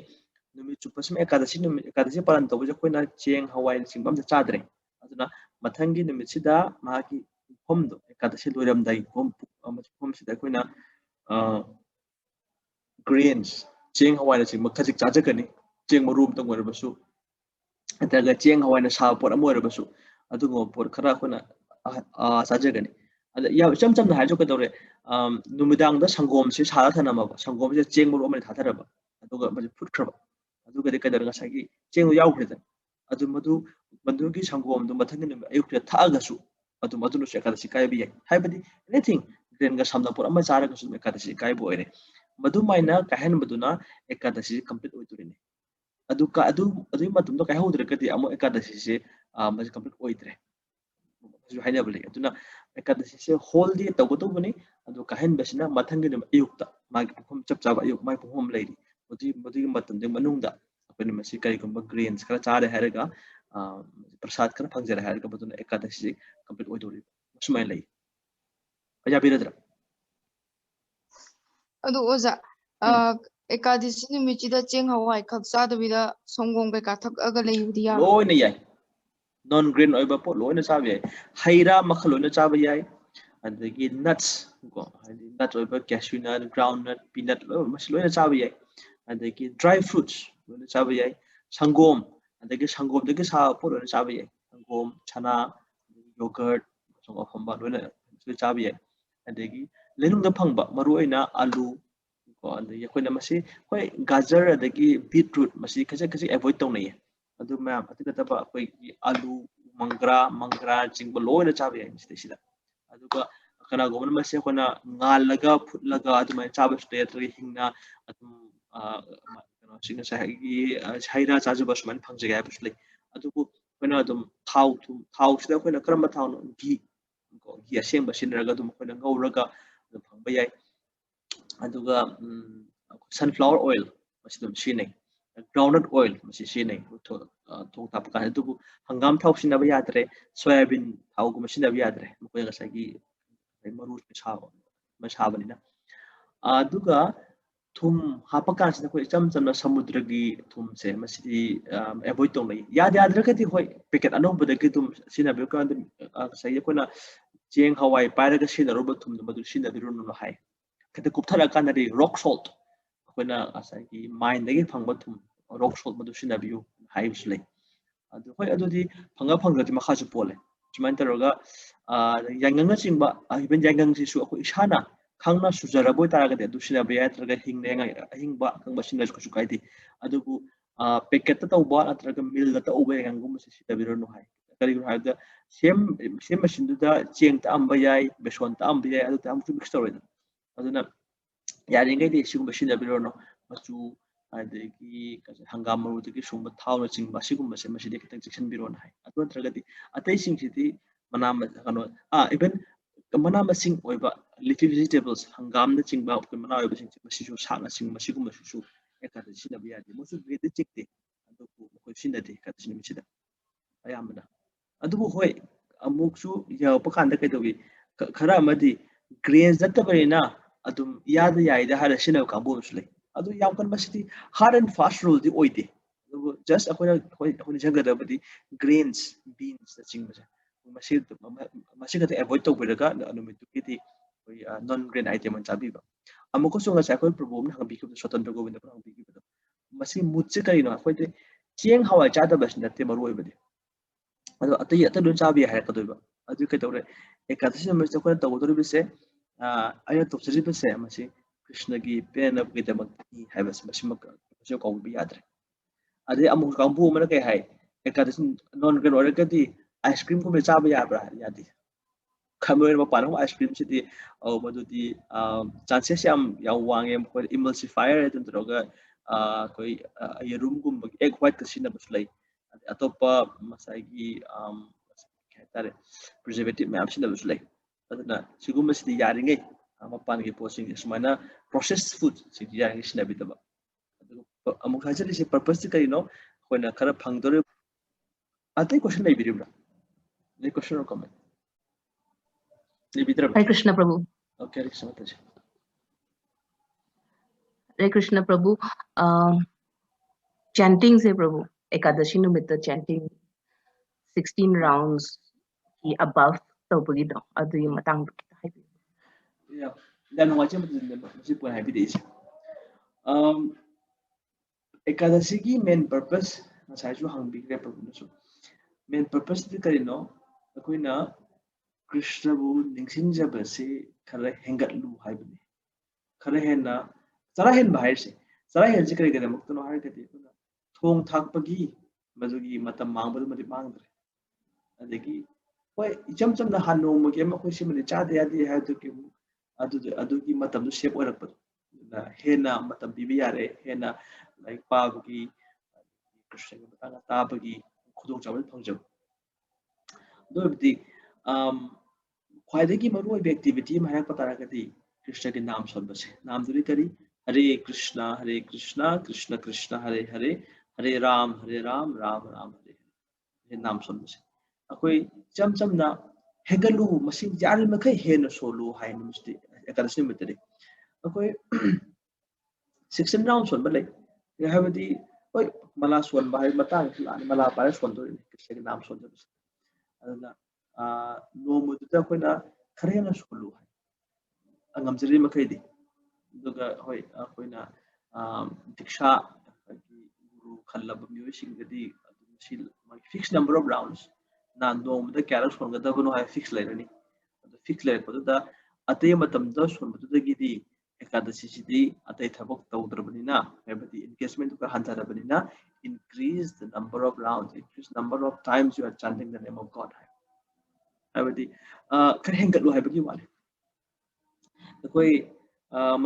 numi chupasme ekadasi paran tawbuje khona cheng hawai singbam chadre aduna mathangi numi sida mahaki phomdo ekadasi loiram dai phom sida khona grains cheng hawai na sing makhajik chajagani cheng marum tang wara basu ataga cheng hawai na sa por amora basu adungo por khara khona chajagani ada ya cham cham na hajo ka dore numidang da sangom se sara thana ma sangom se cheng marum amani thatara ba aduga ma put khaba aduga de kadar nga sagi cheng yaw khredan adu madu gi sangom du mathang ni ayuk thaaga su ꯑꯗꯨꯅꯁꯨ ꯑꯦꯀꯥꯗꯁꯤ ꯀꯥꯏꯕ ꯌꯥꯏ ꯍꯥꯏꯕꯗꯤ ꯑꯦꯅꯤꯊꯤꯡ ꯒ꯭ꯔꯦꯟꯒ ꯁꯝꯅꯄꯣꯠ ꯑꯃ ꯆꯥꯔꯒꯁꯨ ꯑꯦꯀꯥꯗꯁꯤ ꯀꯥꯏꯕ ꯑꯣꯏꯔꯦ ꯃꯗꯨꯃꯥꯏꯅ ꯀꯥꯏꯍꯟꯕꯗꯨꯅ ꯑꯦꯀꯥꯗꯁꯤ ꯀꯝꯄ꯭ꯂꯤꯠ ꯑꯣꯏꯗꯣꯔꯤꯅꯤ ꯑꯗꯨꯒꯤ ꯃꯇꯨꯡꯗ ꯀꯥꯏꯍꯧꯗ꯭ꯔꯒꯗꯤ ꯑꯃꯨꯛ ꯑꯦꯀꯥꯗꯁꯤꯁꯦ ꯃꯁꯤ ꯀꯝꯄ꯭ꯂꯤꯠ ꯑꯣꯏꯗ꯭ꯔꯦ ꯍꯥꯏꯅꯕ ꯂꯩ ꯑꯗꯨꯅ ꯑꯦꯀꯥꯗꯁꯤꯁꯦ ꯍꯣꯜ ꯗꯦ ꯇꯧꯒꯗꯧꯕꯅꯤ ꯑꯗꯨ ꯀꯥꯏꯍꯟꯕꯁꯤꯅ ꯃꯊꯪꯒꯤ ꯅꯨꯃꯤꯠ ꯑꯌꯨꯛꯇ ꯃꯥꯒꯤ ꯄꯨꯡꯐꯝ ꯆꯞ ꯆꯥꯕ ꯑꯌꯨꯛ ꯃꯥꯒꯤ ꯄꯨꯡꯐꯝ ꯂꯩꯔꯤ ꯃꯗꯨꯒꯤ ꯃꯇꯝꯗꯨꯒꯤ ꯃꯅꯨꯡꯗ ꯑꯩꯈꯣꯏꯅ ꯃꯁꯤ ꯀꯔꯤꯒꯨꯝꯕ ꯒ꯭ꯔꯦꯟꯁ ꯈꯔ ꯆꯥꯔꯦ ꯍꯥꯏꯔꯒ ꯄ꯭ꯔꯁꯥꯗ ꯈꯔ ꯐꯪꯖꯔꯦ ꯍꯥꯏꯔꯒ ꯃꯗꯨꯅ ꯑꯦꯀꯥꯗꯁꯤ ꯀꯝꯄ꯭ꯂꯤꯠ ꯑꯣꯏꯗꯧꯔꯤꯕ ꯁꯨꯃꯥꯏꯅ ꯂꯩ ꯌꯥꯕꯤꯔꯗ꯭ꯔꯥ ꯑꯗꯨ ꯑꯣꯖꯥ ꯑꯦꯀꯥꯗꯁꯤ ꯅꯨꯃꯤꯠꯁꯤꯗ ꯆꯦꯡ ꯍꯋꯥꯏ ꯈꯛ ꯆꯥꯗꯕꯤꯗ ꯁꯪꯒꯣꯝ ꯀꯩꯀꯥ ꯊꯛꯑꯒ ꯂꯩꯕꯗꯤ ꯌꯥꯔꯣꯏ ꯂꯣꯏꯅ ꯌꯥꯏ ꯅꯣꯟ ꯒ꯭ꯔꯦꯟ ꯑꯣꯏꯕ ꯄꯣꯠ ꯂꯣꯏꯅ ꯆꯥꯕ ꯌꯥꯏ ꯍꯩ ꯔꯥ ꯃꯈꯜ ꯂꯣꯏꯅ ꯆꯥꯕ ꯌꯥꯏ ꯑꯗꯒꯤ ꯅꯠꯁ ꯀꯣ ꯍꯥꯏꯗꯤ ꯅꯠ ꯑꯣꯏꯕ ꯀꯦꯁ꯭ꯌꯨ ꯅꯠ ꯒ꯭ꯔꯥꯎꯟ ꯅꯠ ꯄꯤꯅꯠ ꯃꯁꯤ ꯂꯣꯏꯅ ꯆꯥꯕ ꯌꯥꯏ ꯑꯗꯒꯤ ꯗ꯭ꯔꯥꯏ ꯐ꯭ꯔꯨꯠꯁ ꯂꯣꯏꯅ ꯆꯥꯕ ꯌꯥꯏ ꯁꯪꯒꯣꯝ ꯑꯗꯒꯤ ꯁꯪꯒꯣꯝꯗꯒꯤ ꯁꯥꯕ ꯄꯣꯠ ꯂꯣꯏꯅ ꯆꯥꯕ ꯌꯥꯏ ꯁꯪꯒꯣꯝ ꯁꯅꯥ ꯌꯣꯒꯔꯠ ꯁꯪꯒꯣꯝ ꯑꯐꯝꯕ ꯂꯣꯏꯅ ꯆꯥꯕ ꯌꯥꯏ ꯑꯗꯒꯤ ꯂꯩꯅꯨꯡꯗ ꯐꯪꯕ ꯃꯔꯨꯑꯣꯏꯅ ꯑꯥꯂꯨ ꯀꯣ ꯑꯗꯒꯤ ꯑꯩꯈꯣꯏꯅ ꯃꯁꯤ ꯍꯣꯏ ꯒꯥꯖꯔ ꯑꯗꯒꯤ ꯕꯤꯠꯔꯨꯠ ꯃꯁꯤ ꯈꯖꯤꯛ ꯈꯖꯤꯛ ꯑꯦꯚꯣꯏꯗ ꯇꯧꯅꯩꯌꯦ ꯑꯗꯨ ꯃꯌꯥꯝ ꯑꯗꯨ ꯅꯠꯇꯕ ꯑꯩꯈꯣꯏꯒꯤ ꯑꯥꯂꯨ ꯃꯪꯒ꯭ꯔꯥ ꯆꯤꯡꯕ ꯂꯣꯏꯅ ꯆꯥꯕ ꯌꯥꯏ ꯃꯁꯤꯗꯩꯁꯤꯗ ꯑꯗꯨꯒ ꯀꯅꯥꯒꯨꯝꯕꯅ ꯃꯁꯤ ꯑꯩꯈꯣꯏꯅ ꯉꯥꯜꯂꯒ ꯐꯨꯠꯂꯒ ꯑꯗꯨꯃꯥꯏꯅ ꯆꯥꯕꯁꯨ ꯂꯩ ꯑꯗꯨꯒ ꯍꯤꯡꯅ ꯑꯗꯨꯝ ꯀꯩꯅꯣꯁꯤ ꯉꯁꯥꯏꯒꯤ ꯍꯩ ꯔꯥ ꯆꯥꯖꯕ ꯁꯨꯃꯥꯏꯅ ꯐꯪꯖꯒꯦ ꯍꯥꯏꯕꯁꯨ ꯂꯩ ꯑꯗꯨꯕꯨ ꯑꯩꯈꯣꯏꯅ ꯑꯗꯨꯝ ꯊꯥꯎꯁꯤꯗ ꯑꯩꯈꯣꯏꯅ ꯀꯔꯝꯕ ꯊꯥꯎꯅꯣ ꯘꯤ ꯑꯁꯦꯡꯕ ꯁꯤꯖꯤꯟꯅꯔꯒ ꯑꯗꯨꯝ ꯑꯩꯈꯣꯏꯅ ꯉꯧꯔꯒ ꯑꯗꯨꯝ ꯐꯪꯕ ꯌꯥꯏ ꯑꯗꯨꯒ ꯁꯟꯐ꯭ꯂꯥꯋꯔ ꯑꯣꯏꯜ ꯃꯁꯤ ꯑꯗꯨꯝ ꯁꯤꯖꯤꯟꯅꯩ ꯒ꯭ꯔꯥꯎꯟꯅꯠ ꯑꯣꯏꯜ ꯃꯁꯤ ꯁꯤꯖꯤꯟꯅꯩ ꯊꯣꯡ ꯊꯥꯛꯄ ꯀꯥꯟꯗ ꯑꯗꯨꯕꯨ ꯍꯪꯒꯥꯝ ꯊꯥꯎ ꯁꯤꯖꯤꯟꯅꯕ ꯌꯥꯗ꯭ꯔꯦ ꯁꯣꯌꯥꯕꯤꯟ ꯊꯥꯎꯒꯨꯝꯕ ꯁꯤꯖꯤꯟꯅꯕ ꯌꯥꯗ꯭ꯔꯦ ꯃꯈꯣꯏ ꯉꯁꯥꯏꯒꯤ ꯃꯔꯨ ꯁꯥꯕꯅꯤꯅ ꯑꯗꯨꯒ ꯊꯨꯝ ꯍꯥꯞꯄ ꯀꯥꯟꯁꯤꯗ ꯑꯩꯈꯣꯏ ꯏꯆꯝ ꯆꯝꯅ ꯁꯃꯨꯗ꯭ꯔꯒꯤ ꯊꯨꯝꯁꯦ ꯃꯁꯤꯗꯤ ꯑꯦꯚꯣꯏꯗ ꯇꯧꯅꯩ ꯌꯥꯗ꯭ꯔꯒꯗꯤ ꯍꯣꯏ ꯄꯦꯀꯦꯠ ꯑꯅꯧꯕꯗꯒꯤ ꯑꯗꯨꯝ ꯁꯤꯖꯤꯟꯅꯕꯤꯌꯨ ꯀꯥꯟꯗ ꯉꯁꯥꯏꯒꯤ ꯑꯩꯈꯣꯏꯅ ꯆꯦꯡ ꯍꯋꯥꯏ ꯄꯥꯏꯔꯒ ꯁꯤꯖꯤꯟꯅꯔꯨꯕ ꯊꯨꯝꯗꯣ ꯃꯗꯨ ꯁꯤꯖꯤꯟꯅꯕꯤꯔꯨꯅꯨ ꯍꯥꯏ ꯈꯤꯇ ꯀꯨꯞꯊꯔꯀꯥꯟꯗꯗꯤ ꯔꯣꯛ ꯁꯣꯜꯠ ꯑꯩꯈꯣꯏꯅ ꯉꯁꯥꯏꯒꯤ ꯃꯥꯏꯟꯗꯒꯤ ꯐꯪꯕ ꯊꯨꯝ ꯔꯣꯛ ꯁꯣꯜꯠ ꯃꯗꯨ ꯁꯤꯖꯤꯟꯅꯕꯤꯌꯨ ꯍꯥꯏꯕꯁꯨ ꯂꯩ ꯑꯗꯨ ꯍꯣꯏ ꯑꯗꯨꯗꯤ ꯐꯪꯗ꯭ꯔꯗꯤ ꯃꯈꯥꯁꯨ ꯄꯣꯜꯂꯦ ꯁꯨꯃꯥꯏꯅ ꯇꯧꯔꯒ ꯌꯥꯏꯉꯪꯅꯆꯤꯡꯕ ꯏꯚꯟ ꯌꯥꯏꯉꯪꯁꯤꯁꯨ ꯑꯩꯈꯣꯏ ꯏꯁꯥꯅ ꯈꯪꯅ ꯁꯨꯖꯔꯕ ꯑꯣꯏꯇꯥꯔꯒꯗꯤ ꯑꯗꯨ ꯁꯤꯖꯤꯟꯅꯕ ꯌꯥꯏ ꯅꯠꯇ꯭ꯔꯒ ꯑꯍꯤꯡꯕ ꯑꯀꯪꯕ ꯁꯤꯖꯤꯟꯅꯔꯁꯨ ꯀꯩꯁꯨ ꯀꯥꯏꯗꯦ ꯑꯗꯨꯕꯨ ꯄꯦꯀꯦꯠꯇ ꯇꯧꯕ ꯅꯠꯇ꯭ꯔꯒ ꯃꯤꯜꯗ ꯇꯧꯕ ꯌꯥꯏꯉꯪꯒꯨꯝꯕꯁꯤ ꯁꯤꯖꯤꯟꯅꯕꯤꯔꯨꯅꯨ ꯍꯥꯏ ꯀꯔꯤꯒꯤꯅꯣ ꯍꯥꯏꯕꯗ ꯁꯦꯝ ꯃꯦꯆꯤꯟꯗꯨꯗ ꯆꯦꯡ ꯇꯛꯑꯝꯕ ꯌꯥꯏ ꯕꯦꯁꯣꯟ ꯇꯛꯑꯝꯕ ꯌꯥꯏ ꯑꯗꯨ ꯑꯃꯨꯛꯁꯨ ꯃꯤꯛꯁ ꯇꯧꯔꯣꯏꯗꯅ ꯑꯗꯨꯅ ꯌꯥꯔꯤꯈꯩꯗꯤ ꯁꯤꯒꯨꯝꯕ ꯁꯤꯖꯤꯟꯅꯕꯤꯔꯨꯅꯨ ꯃꯆꯨ ꯑꯗꯒꯤ ꯍꯪꯒꯥꯝ ꯃꯔꯨꯗꯒꯤ ꯁꯨꯡꯕ ꯊꯥꯎꯅꯆꯤꯡꯕ ꯑꯁꯤꯒꯨꯝꯕꯁꯦ ꯃꯁꯤꯗꯤ ꯈꯤꯇꯪ ꯆꯦꯛꯁꯤꯟꯕꯤꯔꯣꯅ ꯍꯥꯏ ꯑꯗꯨ ꯅꯠꯇ꯭ꯔꯒꯗꯤ ꯑꯇꯩꯁꯤꯡꯁꯤꯗꯤ ꯏꯚꯟ ꯃꯅꯥ ꯃꯁꯤꯡ ꯑꯣꯏꯕ ꯂꯤꯐꯤ ꯚꯦꯖꯤꯇꯦꯕꯜꯁ ꯍꯪꯒꯥꯝꯅꯆꯤꯡꯕ ꯑꯩꯈꯣꯏ ꯃꯅꯥ ꯑꯣꯏꯕꯁꯤꯡꯁꯦ ꯃꯁꯤꯁꯨ ꯁꯥꯛꯅꯆꯤꯡꯕ ꯃꯁꯤꯒꯨꯝꯕꯁꯤꯁꯨ ꯑꯦꯀꯥꯗꯁꯤ ꯁꯤꯖꯤꯟꯅꯕ ꯌꯥꯗꯦ ꯃꯣꯏꯁꯨ ꯒ꯭ꯔꯦꯗꯤ ꯆꯤꯛꯇꯦ ꯑꯗꯨꯕꯨ ꯑꯩꯈꯣꯏ ꯁꯤꯖꯤꯟꯅꯗꯦ ꯑꯦꯀꯥꯗꯁꯤ ꯅꯨꯃꯤꯠꯁꯤꯗ ꯑꯌꯥꯝꯕꯅ ꯑꯗꯨꯕꯨ ꯍꯣꯏ ꯑꯃꯨꯛꯁꯨ ꯌꯧꯔꯛꯄ ꯀꯥꯟꯗ ꯀꯩꯗꯧꯋꯤ ꯈꯔ ꯑꯃꯗꯤ ꯒ꯭ꯔꯦꯟꯁ ꯅꯠꯇꯕꯅꯤꯅ ꯑꯗꯨꯝ ꯏꯌꯥꯗ ꯌꯥꯏꯗ ꯍꯥꯏꯔ ꯁꯤꯖꯤꯟꯅꯕ ꯀꯥꯡꯕꯨ ꯑꯃꯁꯨ ꯂꯩ ꯑꯗꯨ ꯌꯥꯝ ꯀꯟꯅ ꯃꯁꯤꯗꯤ ꯍꯥꯔꯠ ꯑꯦꯟ ꯐꯥꯁ ꯔꯨꯜꯗꯤ ꯑꯣꯏꯗꯦ ꯑꯗꯨꯕꯨ ꯖꯁ ꯑꯩꯈꯣꯏꯅ ꯅꯤꯡꯁꯤꯡꯒꯗꯕꯗꯤ ꯒ꯭ꯔꯦꯟꯁ ꯕꯤꯟꯁꯅꯆꯤꯡꯕꯁꯦ ꯃꯁꯤ ꯈꯛꯇ ꯑꯦꯚꯣꯏꯗ ꯇꯧꯕꯤꯔꯒ ꯅꯨꯃꯤꯠꯇꯨꯒꯤꯗꯤ ꯑꯩꯈꯣꯏ ꯅꯟ ꯒ꯭ꯔꯦꯟ ꯑꯥꯏꯇꯦꯝ ꯑꯣꯏꯅ ꯆꯥꯕꯤꯕ ꯑꯃꯨꯛꯀꯁꯨ ꯉꯁꯥꯏ ꯑꯩꯈꯣই ꯄ꯭ꯔꯚꯨꯅ ꯍꯪꯕꯤꯈꯤꯕꯗꯣ ꯁ꯭ꯋꯇꯟꯇ꯭ꯔ ꯒꯣꯕꯤꯟꯗꯅ ꯍꯪꯕꯤꯈꯤꯕꯗꯣ ꯃꯁꯤ ꯃꯨꯠꯁꯦ ꯀꯔꯤꯅꯣ ꯑꯩꯈꯣꯏꯗꯤ ꯆꯦꯡ ꯍꯋꯥꯏ ꯆꯥꯗꯕꯁꯤ ꯅꯠꯇꯦ ꯃꯔꯨ ꯑꯣꯏꯕꯗꯤ ꯑꯗꯣ ꯑꯇꯩ ꯂꯣꯏ ꯆꯥꯕ ꯌꯥꯏ ꯍꯥꯏꯔꯛꯀꯗꯣꯏꯕ ꯑꯗꯨ ꯀꯩꯗꯧꯔꯦ ꯑꯦꯀꯥꯗꯁꯤ ꯅꯨꯃꯤꯠꯁꯤꯗ ꯑꯩꯈꯣꯏꯅ ꯇꯧꯒꯗꯧꯔꯤꯕꯁꯦ ꯑꯩꯅ ꯇꯧꯖꯔꯤꯕꯁꯦ ꯃꯁꯤ ꯀ꯭ꯔꯤꯁꯅꯒꯤ ꯄꯦꯟꯅꯕꯒꯤꯗꯃꯛꯅꯤ ꯍꯥꯏꯕꯁꯤ ꯃꯁꯤꯃꯛ ꯀꯥꯎꯕ ꯌꯥꯗ꯭ꯔꯦ ꯑꯗꯩ ꯑꯃꯨꯛ ꯀꯥꯡꯕꯨ ꯑꯃꯅ ꯀꯩ ꯍꯥꯏ ꯑꯦꯀꯥꯗꯁꯤ ꯅꯣꯟ ꯒ꯭ꯔꯦꯟ ꯑꯣꯏꯔꯒꯗꯤ ꯑꯥꯏꯁ ꯀ꯭ꯔꯤꯝꯒꯨꯝꯕ ꯆꯥꯕ ꯌꯥꯕ꯭ꯔꯥ ꯌꯥꯗꯦ ꯈꯥꯃꯦꯟ ꯃꯄꯥꯟ ꯑꯥꯏꯁ ꯀ꯭ꯔꯤꯝꯁꯤꯗꯤ ꯃꯗꯨꯗꯤ ꯆꯥꯟꯁꯦꯁ ꯌꯥꯝ ꯋꯥꯡꯉꯦ ꯃꯈꯣꯏꯗ ꯏꯃꯜꯁꯤꯐꯥꯏꯌꯔ ꯑꯗꯨ ꯇꯧꯔꯒ ꯑꯩꯈꯣꯏ ꯌꯦꯔꯨꯝꯒꯨꯝꯕꯒꯤ ꯑꯦꯛ ꯋꯥꯏꯠꯀ ꯁꯤꯖꯤꯟꯅꯕꯁꯨ ꯂꯩ ꯑꯇꯣꯞꯄ ꯉꯁꯥꯏꯒꯤ ꯀꯩ ꯍꯥꯏꯇꯥꯔꯦ ꯄ꯭ꯔꯤꯖꯔቬꯇꯤꯞ ꯃꯌꯥꯝ ꯁꯤꯖꯤꯟꯅꯕꯁꯨ ꯂꯩ ꯑꯗꯨꯅ ꯁꯤꯒꯨꯝꯕꯁꯤꯗꯤ ꯌꯥꯔꯤꯉꯩ ꯃꯄꯥꯟꯒꯤ ꯄꯣꯠꯁꯤꯡꯁꯦ ꯁꯨꯃꯥꯏꯅ ꯄ꯭ꯔꯣꯁꯦꯁ ꯐꯨꯗꯁꯤꯡꯁꯤ ꯌꯥꯔꯤꯉꯩ ꯁꯤꯖꯤꯟꯅꯕꯤꯗꯕ ꯑꯗꯨꯒ ꯑꯃꯨꯛ ꯍꯥꯏꯖꯔꯤꯁꯦ ꯄꯔꯄꯁꯇꯤ ꯀꯔꯤꯅꯣ ꯑꯩꯈꯣꯏꯅ ꯈꯔ ꯐꯪꯗꯧꯔꯤꯕ ꯑꯇꯩ क्वेश्चन लेबिरिब्रा ले क्वेश्चन और कमेंट लेबिद्रा Hare Krishna Prabhu. Okay Hare Krishna माताजी Hare Krishna Prabhu. Chanting se Prabhu. Ekadashi numitta chanting 16 rounds ki above tawbagi do. Adu yung matang kita haibi. या dan wache masi point happy days Ekadashi की main purpose ngасaisu hangbigre problem main purpose दि करिनो अखोइना कृष्ण बु निंगसिंजबसे खरा हेंगतलु हाइबनि खरा हेना चरा हेन बाहिरसे चरा हेन से करि गदमक्तनो हारगदि थोंग थाकपगी मजुगी मतम मांगबदु मदि मांगद्रे अदगी होय इचम चमना हानो मगे म खोइ सिमले चादे यादे है तो कि अदु की मतम दु शेप ओरक प हेना मतम बिबि यारे हेना लाइक पाबगी कृष्ण के बताना ताबगी खुदों चावल फंगजब दोबदी ख्वाइदगी मरु ओइ एक्टिविटी म हायक पतारा गदी कृष्ण के नाम सोनबसे नाम दुरी करी हरे कृष्णा कृष्ण कृष्ण हरे हरे हरे राम राम राम हरे हरे नाम सोनबसे अखोई चम चमना हेगलु मसिंग जारी मखै हेन सोलु हाय नमस्ते एकादशी मितरे अखोई 16 राउंड सोन बले यहाबदी ओइ मला सोन बाय मता मला पारे सोन दो कृष्ण के नाम सोन दो अदना नो मुदुदा कोइना खरेना सोलु हाय अंगम जरी मखैदी दुगा होय कोइना दीक्षा गुरु खल्लब म्यूजिक गदी सिल फिक्स नंबर ऑफ राउंड्स ना नो मुदा कैरेक्टर सोन गदा बनो हाय फिक्स लेरनी फिक्स लेर पदुदा अतय मतम the Son बदुदगी Ekadashi Sidi अतय थबक तौद्रबनिना हेबदी engagement का हंथरबनिना increase the number of rounds, increase number of times you are chanting the name of God. हेबदी खर हेंगलु हेबगी वाले कोई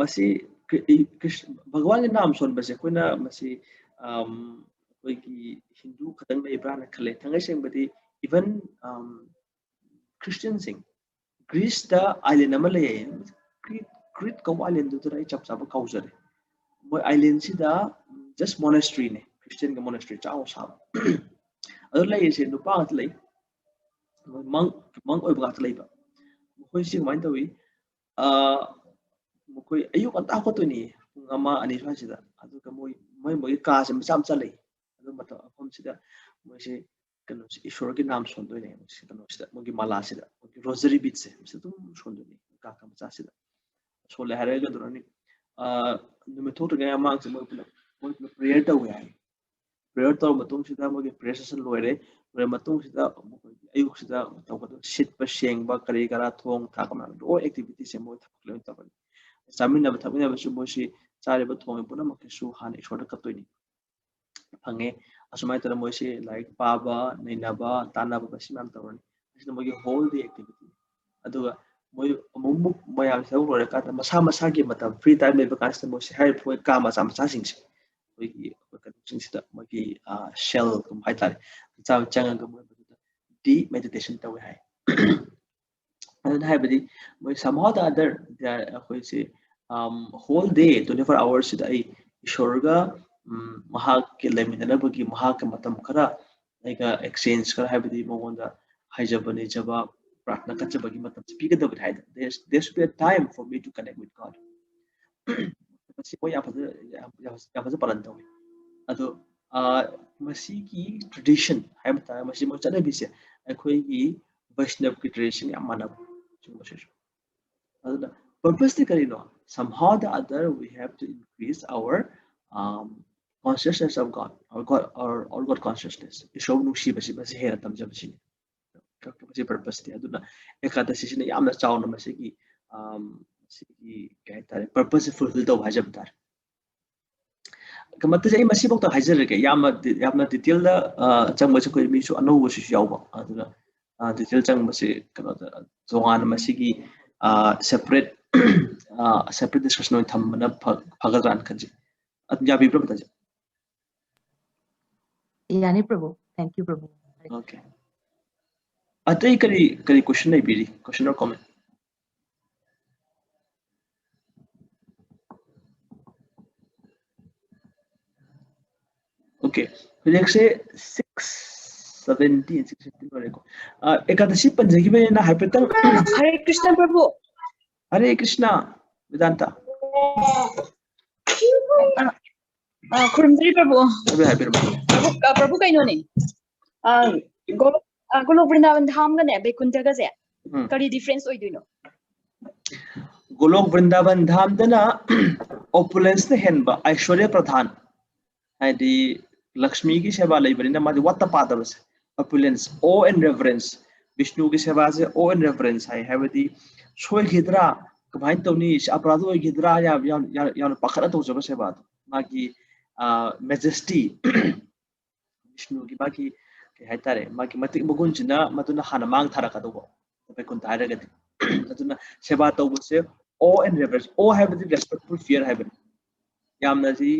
मसी कृष्ण भगवान के नाम सोन बसे कोइना मसी कोई की हिंदू खतंग में इब्रान खले थंगे सेंबदी इवन क्रिश्चियन सिंग ग्रीस दा आइलैंड अमले क्रीट को आइलैंड दुतरा चप चप काउजरे मोय आइलैंड सिदा जस्ट मोनेस्ट्री ने क्रिश्चियन के मोनेस्ट्री चाओ साब अदु लई से नुपा गत लई मंग ओइ बगात लई बा कोई सिंग माइन तवी कोई अयुक अंता होतोनी पुंग अनि स्वासिदा अदु का मोय का से मचा मचा लई अदु मत अफम सिदा मोय से कनो ईश्वर के नाम सोंदो ने से कनो सिदा मोगी माला सिदा मोगी रोजरी बीट से तुम सोंदो ने का मचा सिदा सोले हरेगा दुरनी नुमेथोट गया मांग से मोय प्रेयर तो हुआ है प्रेयर तो मतुंग सिदा मोगी प्रेयर सेशन लोयरे रे मतुंग सिदा अयुक सिदा तौबदो सिट पर शेंगबा करी करा थोंग थाकमा ओ एक्टिविटी से मोय थकले तबन सामिना बथमिना बसु मोसी चारे बथोंग पुना मकेसु हान ईश्वर कतोइनी फंगे असुमाय तर मोसी लाइक पाबा नैनाबा तानाबा बसिमाम तवरनी इसने मोगी होल दी एक्टिविटी अदुगा मोय मुमुक मयाम से लोरे का मसा मसा के मतलब फ्री टाइम लेबा कास्ट मोसी हाय फोय का मसा मसा सिंग से मोगी कनेक्शन सिदा मोगी शेल कुम हाय तारे चाव चंग ग मोय डी मेडिटेशन तवे हाय and हायबदी मोय somehow the other that अखोय से whole day 24 hours सिदा आई ईश्वरगा महाक के लेमिनबगी महाक मतम खरा लाइक एक्सचेंज कर हायबदी मोगोंदा हायजबने जबा प्रार्थना कचबगी मतम स्पीकदब हायद there should be a time for me to connect with God मसी मोय याफज पालन तवे अदो मसी की ट्रेडिशन हायबता मसी मो चने बिसे अखोय की वैष्णव की ट्रेडिशन या मानब अदो purpose karino somehow the other we have to increase our consciousness of God or God consciousness ishow nushi basi hera tamjabasi ka purpose ti aduna ekadashi sina yamna chawna masigi kai tare purpose fulfill do hajab tar kamata jai masi bok to hajar ke yamna detail da changba se koi mi su anu su yawba aduna detail changba se kana da zongan masigi separate separate discussion with thamna phagaran khaji ya bi prabhu taja yani prabhu thank you prabhu okay atai kari question nahi biri question or comment okay next say 6:17 16 ko ekadashi panjagi be na hypertan Hare Krishna Prabhu. Hare Krishna Vedanta Kurumdri Prabhu. Prabhu kaino ne? Golok Vrindavan Dham ga ne Vaikuntha ga se. Kari difference oi duino. Golok Vrindavan Dham dana opulence ne henba Aishwarya Pradhan haidi Lakshmi ki seva leibarina madi watta padavas opulence awe and reverence Vishnu ki seva se awe and reverence hai haidi soy ghidra kamain tawni aparado ghidra ya pakhara to jaba seva magi majesty Vishnu ki baki kay haitare magi matik magun china matuna hana mang thara ka dobo be kun tare gati atuna seba tawbse awe and reverence awe have the respectful fear have yamna ji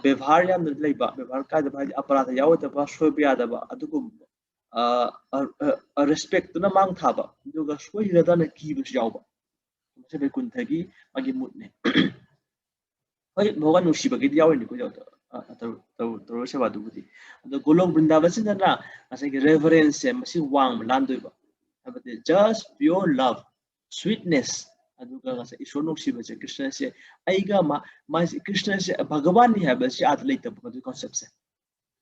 व्यवहार yamna leiba व्यवहार ka da bhaji aparatha yawata ba sobiya da ba adugu respect na mang thaba duga sohira da na kibu yawba sebe kun thagi magi mutne hoy moga nusiba gi yawi ni ko jawta to seba du budi ado golok brindavan sin na ase gi reverence masi wang landoiba abate just pure love sweetness aduga ase isor nusiba se krishna se aiga ma krishna se bhagavan ni haba se at leita bu concept se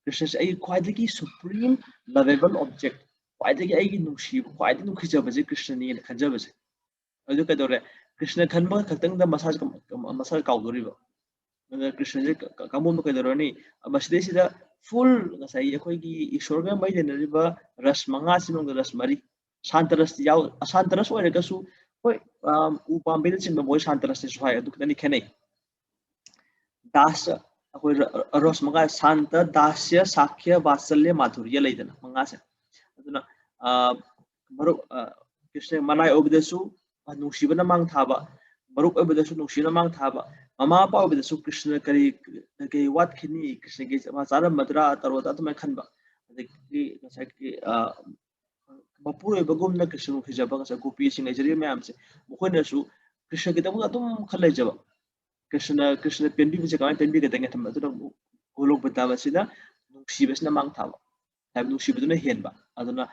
krishna se ai quite supreme lovable object quite ai gi nusiba quite nukhijaba se krishna ni khanjaba se adu ka dore krishna khanba khatang da masaj kaudoriba krishna ji kamon ka dorani masde sida full ngasai akhoi gi ishor ga mai denariba ras manga sinong ras mari shantaras yaw ashantaras ore ka su hoi upambe sin boy shantaras se hai adu kani khenai das akhoi ras manga shanta dasya sakhya vasalya madhurya leidana manga se aduna maru krishna manai obdesu nushibana mang thaba maruk obdesu nushina mang thaba mama pa obdesu krishna kari wat khini krishna ge masara madra tarwata to mai khanba adiki nasaki mapure bagumna krishna khijaba ka gopi sing ajri mayam se mukhona su krishna ge tamu atum khalai jaba krishna penbi bi jaga penbi ge tanga thamba to golok betaba sida nushibasna mang thaba tab nushibaduna henba aduna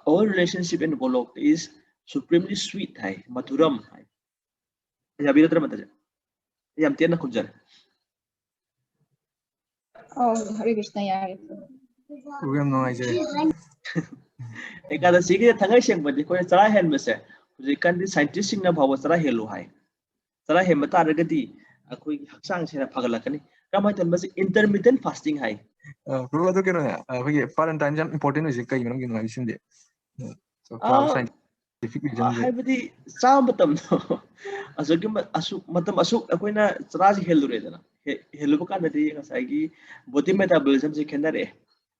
all relationship in golok is supremely sweet hai madhuram hai ya bira tra mataja yam tiana khunjar Oh, Hare Krishna yare. Program no ai jare. ekadasi ge thangai seng badi ko chara hen mese ji kan di scientist sing na bhawa chara helu hai chara hem ta ragati akoi haksang sena phagalakani kamai tan basi intermittent fasting hai Program to keno ya foreign time jam important is kai manam keno ai sinde. So for scientific reason hai badi sam batam no asogi asu matam asuk akoina chara ji helu re dana helu ba kan di ngasai gi body metabolism se khenare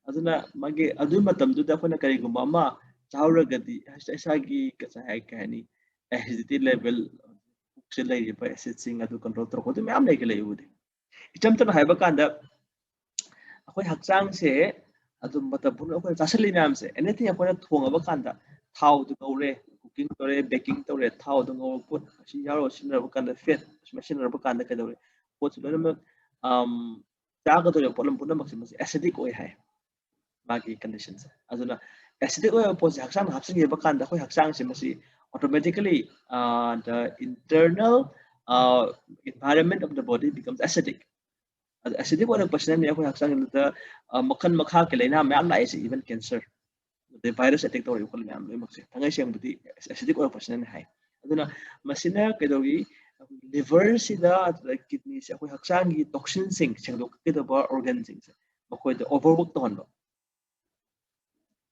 aduna mage adu matam du da akoina kari gumba ma chauragadi asagi ka sai kani acidity level se lai ba acid sing adu control to ko du myam lai ke lai udi icham tan hai ba kan da akoi hakchang se adu matam pun akoi chasali myam se anything akoina thonga ba kan da thau du kaure cooking tore baking tore thau du ngau put si yaro sinra ba kan da fat machine ba kan da ka dore pot lona jaga to problem pun maximum acidic oi hai magi conditions aduna acidic oi pot hakchang hapsing ye ba kan da akoi hakchang se masi automatically the internal environment of the body becomes acidic acidic oi person ne akoi hakchang da makhan makha ke laina myam lai se even cancer the virus attack to ko myam loi makse thangai sem budi acidic oi person ne hai aduna masina kedogi liver sida kidney se akoi hakchang gi toxin sing sengdok ke da organ sing se makoi da overwork to honba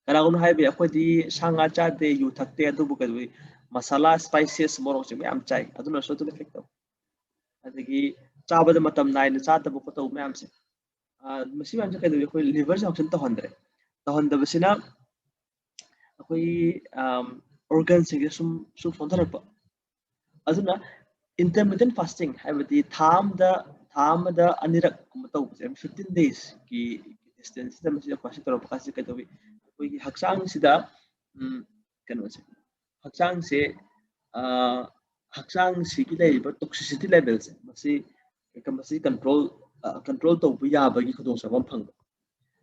kana gun hai be akoi di sanga cha de yu thakte adu bu kadui masala spices morok se myam chai aduna so to effect to adigi chaba da matam nai na cha ta bu ko to myam se masi myam cha kadui akoi liver function to hondre to honda basina akoi organ sing sum sondharakpa aduna intermittent fasting habati tham da anirak kumtau 15 days ki distance da masi fasting to pakasi ka tobi koi haksang sida kano se haksang se haksang si ki lai ba toxicity level se masi control to bu ya ba gi khudong sabam phang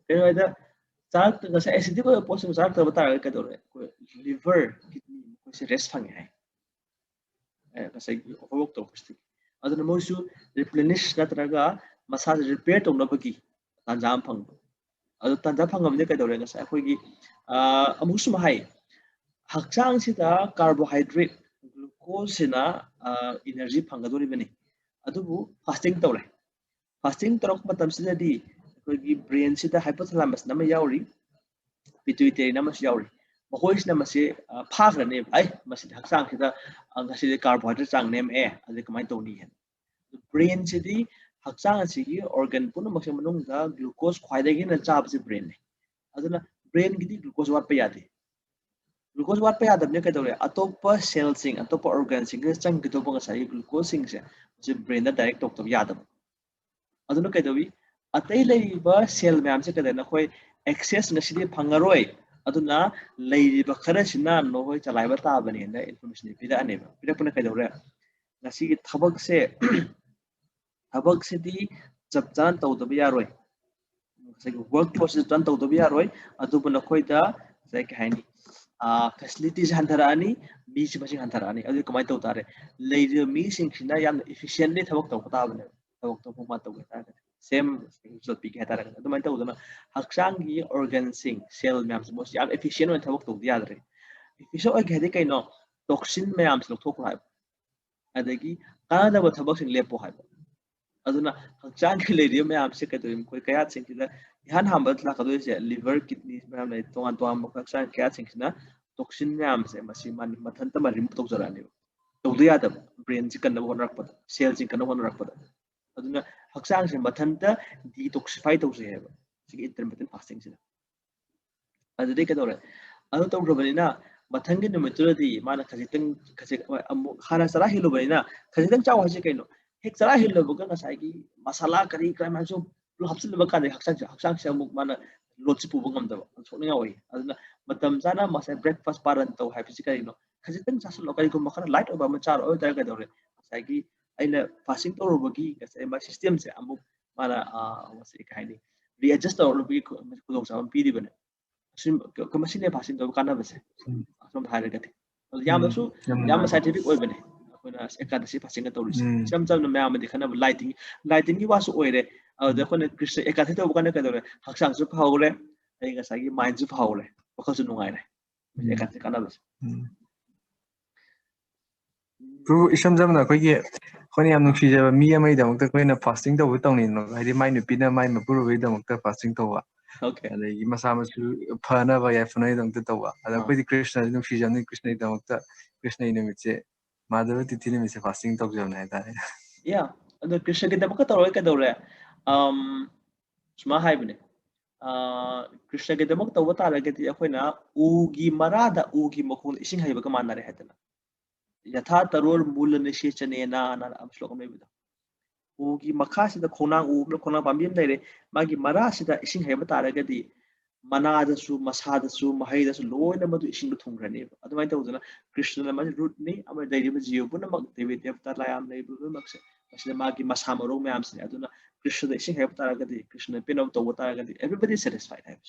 keno da chak ta sa acidic ko possible chak ta bata ka dore liver kidney ko se rest phang hai kasai overwork to pusti aduna mosu replenish natraga massage repair to nabaki tanjam phang adu tanjam phang amne ka dore ngasai akhoi gi amusu hai hakchang sida carbohydrate glucose sina energy phangadori bani adubu fasting tore fasting torok matam sida di akhoi gi brain sida hypothalamus nama yauri pituitary nama yauri mahoi sina mase phagrane ai masi hakchang sida angasi carbohydrate chang nem ade kamai toni hen brain sidi hakchang asigi organ puna makse manung da glucose khwaidagi na chab se brain ne aduna brain की ग्लूकोज वाट पे याद ग्लूकोज वाट पे याद कई तौर अतोप सेल अतोप ऑर्गन चंग ग्लूकोज से ब्रेन डायरेक्ट तौर याद कई अतई सेल मैम से कदम नखोई एक्सेस फंगरोय अदुना लेरिबा खरसिना नोय चलाइबा ताबनी न इन्फॉर्मेशन पिराने पिरपना कदौरे नसी थबक से दी चपचान तौदब यारोय वर्क प्रोसेस चन तौदब यारोय अदुबु नखोइदा से कहनी फैसिलिटीज हंथरानी मी से मसी हंथरानी अदु कमाय तौ तारे लेरि मी सिंगसिना याम एफिशिएंटली थबक तौ ताबने थबक तौ फुमा तौ तारे सेम रिजल्ट पी कहता रहा तो मैं तो उधर हक्सांग की ऑर्गन सिंग सेल में हमसे बहुत यार एफिशिएंट में थबक तो दिया रहे एफिशिएंट और कहते कहीं नो टॉक्सिन में हमसे लोग थोक रहा है अदेगी काना वो थबक सिंग लेपो है अदुना हक्सांग के लिए में हमसे कहते हैं कोई क्या सिंग किधर यहाँ हम बदला कदों से लिवर किडनी में हमने तो हम हक्सांग क्या सिंग ना टॉक्सिन में हमसे मसी मान मथन तब रिमूव तो जरा नहीं तो दिया तब ब्रेन से करना वो रख पता सेल से करना वो रख पता अदुना हक्सांग से मथनता डिटॉक्सिफाई तौसे है सिगी इंटरमिटेंट फास्टिंग से अदुदे कदोरे अदु तौरबनिना मथंगे नुमितुरदी माना खजितंग खजे खाना सरा हिलोबनिना खजितंग चाव हजे कइनो हेक सरा हिलोबगा नसाइगी मसाला करी क्राइम जो हप्सिलबा काने हक्सांग से अमुक माना लोटsi पुबो गमदबा सोनिया ओइ अदुना मतम जाना मसा ब्रेकफास्ट पारन तौ हाइफिसि कइनो खजितंग सासल करी को मखना लाइट ओबा मचार ओइ तर कदोरे साइगी अइना फास्टिंग तौरबगी कसे मा सिस्टम से अमुक माना वसे कहनी रीएडजस्ट तौरबगी खुदों साम पीदिबने सिम कमसिने फास्टिंग तौ काना बसे असम हारे गति यामसु याम साइंटिफिक ओइ बने अखोना एकादशी फास्टिंग तौरिस सम सम मैम दिखना लाइटिंग की वासु ओइरे अद अखोना कृष्ण एकादशी तौ काना कदोरे हक्सांग सु फावरे अइ गसागी माइंड सु फावरे वखसु नुगाइरे एकादशी काना बसे Proof isam jam na koi ki khoni am nuksi jaba mi amai da mukta koi na fasting to butong ni no hadi mai nu pina mai ma puru wi da mukta fasting to wa okay ada gi masa ma su phana ba ya phana dang ta wa ada koi di krishna nuksi jam ni krishna da mukta krishna ni mit se madhav tithi ni mit se fasting to jam na ta yeah ada krishna ke dabaka tawai ka dawre suma hai bane krishna ke damak tawa ta ra ke ti akoina ugi marada ugi makun ising hai ba ka manare hatana यथा तरोर मूल निषेचनेना ना अब श्लोक में बिदा उगी मखा सिदा खोना पाम्बिम लेरे मागी मरा सिदा इसिंग हेब तारगदी मनादसु मसादसु महिदसु लोइना मदु इसिंग थुंग्रने अदुमाय तौजना कृष्ण म रूट नि अब दैरिब जियो पुनमक देवी देवता लायाम नै बुमक से असले मागी मसा मरो म्याम से अदुना कृष्ण द इसिंग हेब तारगदी कृष्ण पिनव तौ तारगदी एवरीबॉडी सैटिस्फाइड है